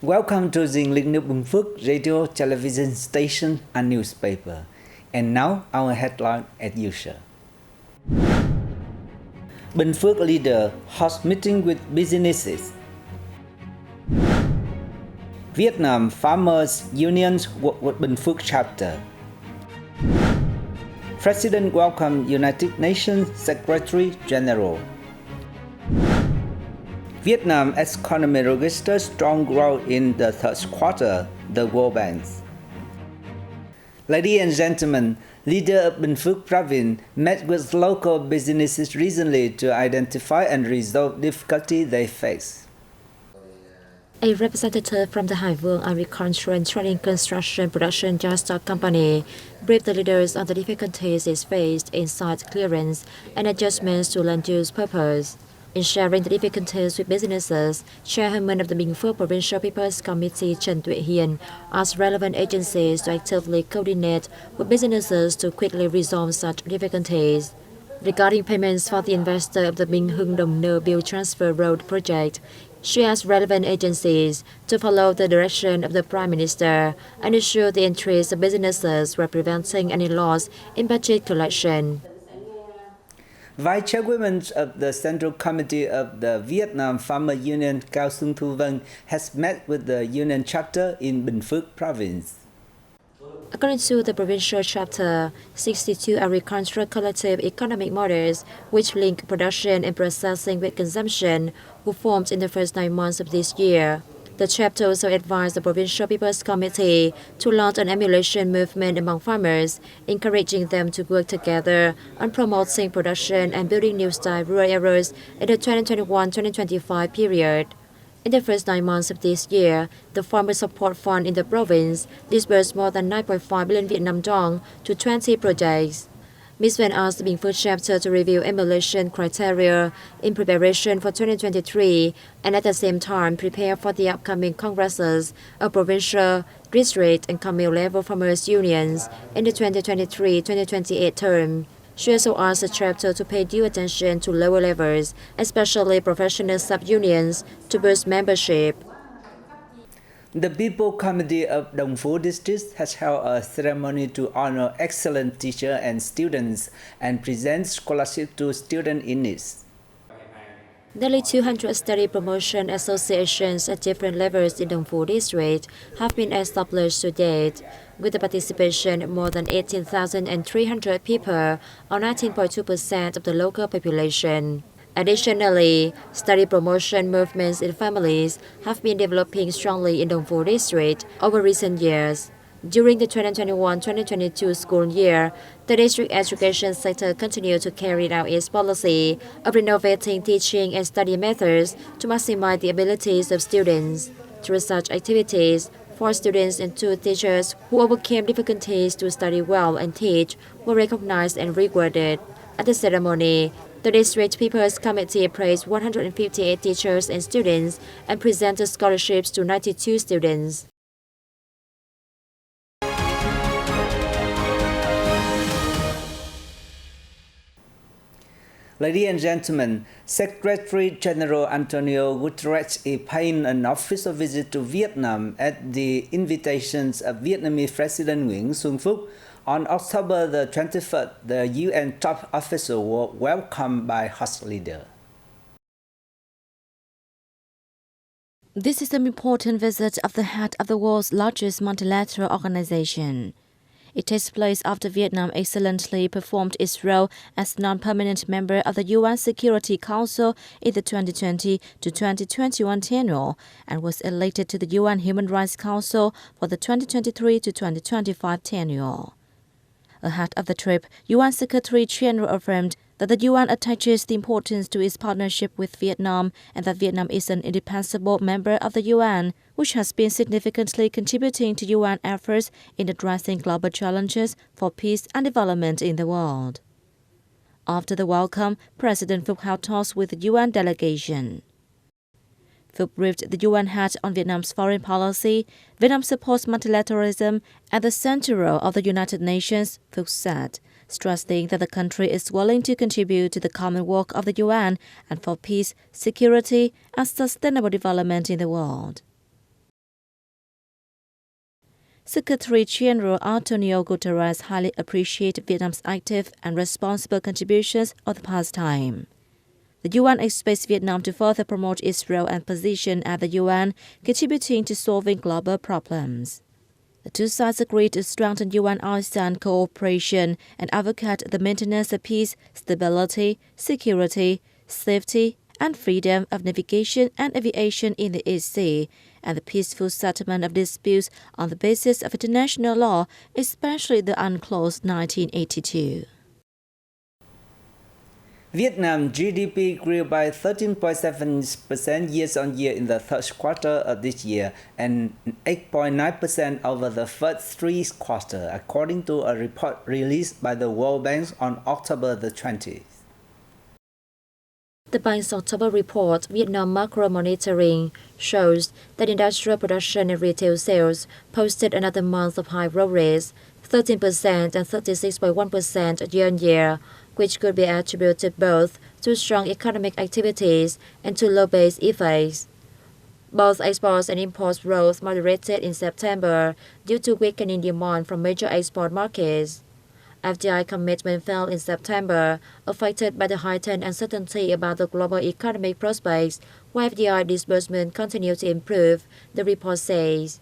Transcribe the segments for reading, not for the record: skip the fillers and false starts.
Welcome to the Binh Phuoc radio, television station and newspaper. And now our headline as usual. Binh Phuoc leader host meeting with businesses. Vietnam Farmers Unions work with Binh Phuoc chapter. President welcome United Nations Secretary General. Vietnam economy registers strong growth in the third quarter, the World Bank. Ladies and gentlemen, leader of Binh Phuoc province met with local businesses recently to identify and resolve difficulties they face. A representative from the Hải Vương Agriculture and Trading Construction Production Joint Stock Company briefed the leaders on the difficulties it faced in site clearance and adjustments to land use purpose. In sharing the difficulties with businesses, Chairman of the Binh Phuoc Provincial People's Committee Trần Hiền asked relevant agencies to actively coordinate with businesses to quickly resolve such difficulties. Regarding payments for the investor of the Binh Hưng Đồng Nơ Bill Transfer Road project, she asked relevant agencies to follow the direction of the Prime Minister and ensure the entries of businesses were preventing any loss in budget collection. Vice Chairwoman of the Central Committee of the Vietnam Farmer Union, Cao Xuân Thu Vân, has met with the union chapter in Binh Phuoc province. According to the provincial chapter, 62 agricultural collective economic models, which link production and processing with consumption, were formed in the first 9 months of this year. The chapter also advised the Provincial People's Committee to launch an emulation movement among farmers, encouraging them to work together on promoting production and building new style rural areas in the 2021-2025 period. In the first 9 months of this year, the Farmer Support Fund in the province disbursed more than 9.5 billion Vietnam dong to 20 projects. Ms. Van asked the Binh Phuoc chapter to review emulation criteria in preparation for 2023 and at the same time prepare for the upcoming congresses of provincial, district and commune level farmers unions in the 2023-2028 term. She also asked the chapter to pay due attention to lower levels, especially professional sub-unions, to boost membership. The People Committee of Dong Phu District has held a ceremony to honor excellent teachers and students and present scholarships to students in need. Nearly 200 study promotion associations at different levels in Dong Phu District have been established to date, with the participation of more than 18,300 people, or 19.2% of the local population. Additionally, study promotion movements in families have been developing strongly in Dong Phu District over recent years. During the 2021-2022 school year, the district education sector continued to carry out its policy of renovating teaching and study methods to maximize the abilities of students. Through such activities, 4 students and 2 teachers who overcame difficulties to study well and teach were recognized and rewarded. At the ceremony, the District People's Committee praised 158 teachers and students and presented scholarships to 92 students. Ladies and gentlemen, Secretary General Antonio Guterres is paying an official visit to Vietnam at the invitation of Vietnamese President Nguyễn Xuân Phúc. On October the 23rd, the UN top official was welcomed by host leader. This is an important visit of the head of the world's largest multilateral organization. It takes place after Vietnam excellently performed its role as non-permanent member of the UN Security Council in the 2020 to 2021 tenure and was elected to the UN Human Rights Council for the 2023 to 2025 tenure. Ahead of the trip, UN Secretary General affirmed that the UN attaches the importance to its partnership with Vietnam and that Vietnam is an indispensable member of the UN, which has been significantly contributing to UN efforts in addressing global challenges for peace and development in the world. After the welcome, President Phuoc held talks with the UN delegation. Phuoc briefed the UN head on Vietnam's foreign policy. Vietnam supports multilateralism at the center of the United Nations, Phuoc said, stressing that the country is willing to contribute to the common work of the UN and for peace, security, and sustainable development in the world. Secretary General Antonio Guterres highly appreciated Vietnam's active and responsible contributions over the past time. The UN expects Vietnam to further promote its role and position at the UN, contributing to solving global problems. The two sides agreed to strengthen UN-ASEAN cooperation and advocate the maintenance of peace, stability, security, safety, and freedom of navigation and aviation in the East Sea, and the peaceful settlement of disputes on the basis of international law, especially the UNCLOS 1982. Vietnam GDP grew by 13.7% year-on-year in the third quarter of this year and 8.9% over the first three quarters, according to a report released by the World Bank on October the 20th. The bank's October report, Vietnam Macro Monitoring, shows that industrial production and retail sales posted another month of high growth rates, 13% and 36.1% year-on-year, which could be attributed both to strong economic activities and to low base effects. Both exports and imports growth moderated in September due to weakening demand from major export markets. FDI commitment fell in September, affected by the heightened uncertainty about the global economic prospects, while FDI disbursement continued to improve, the report says.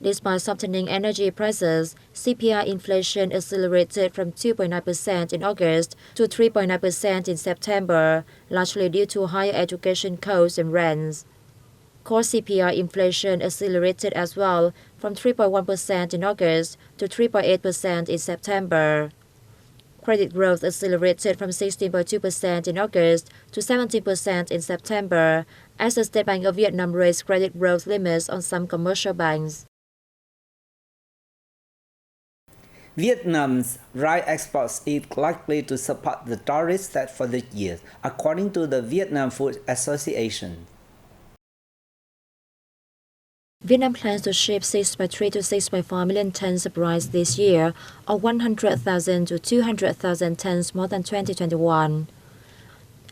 Despite softening energy prices, CPI inflation accelerated from 2.9% in August to 3.9% in September, largely due to higher education costs and rents. Core CPI inflation accelerated as well from 3.1% in August to 3.8% in September. Credit growth accelerated from 16.2% in August to 17% in September, as the State Bank of Vietnam raised credit growth limits on some commercial banks. Vietnam's rice exports is likely to support the target set for this year, according to the Vietnam Food Association. Vietnam plans to ship 6.3 to 6.5 million tons of rice this year, or 100,000 to 200,000 tons more than 2021.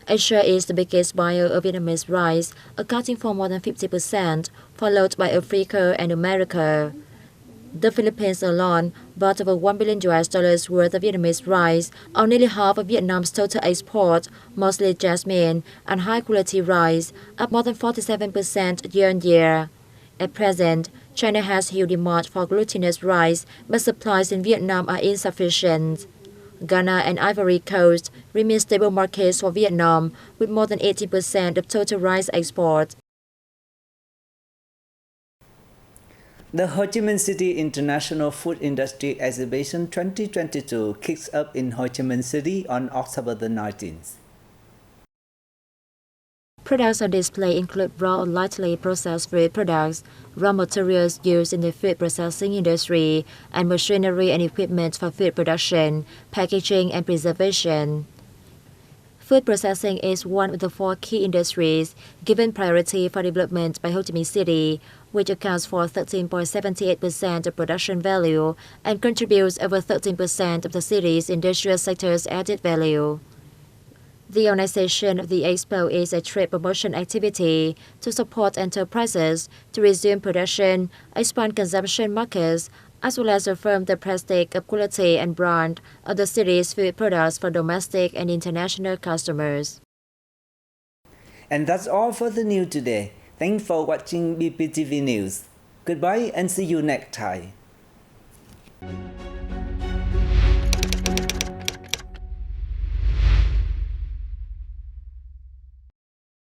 Asia is the biggest buyer of Vietnamese rice, accounting for more than 50%, followed by Africa and America. The Philippines alone bought over $1 billion worth of Vietnamese rice, or nearly half of Vietnam's total export, mostly jasmine and high-quality rice, up more than 47% year-on-year. At present, China has huge demand for glutinous rice, but supplies in Vietnam are insufficient. Ghana and Ivory Coast remain stable markets for Vietnam, with more than 80% of total rice export. The Ho Chi Minh City International Food Industry Exhibition 2022 kicks up in Ho Chi Minh City on October the 19th. Products on display include raw or lightly processed food products, raw materials used in the food processing industry, and machinery and equipment for food production, packaging, and preservation. Food processing is one of the four key industries given priority for development by Ho Chi Minh City, which accounts for 13.78% of production value and contributes over 13% of the city's industrial sector's added value. The organization of the expo is a trade promotion activity to support enterprises to resume production, expand consumption markets, as well as affirm the prestige of quality and brand of the city's food products for domestic and international customers. And that's all for the news today. Thanks for watching BPTV News. Goodbye and see you next time.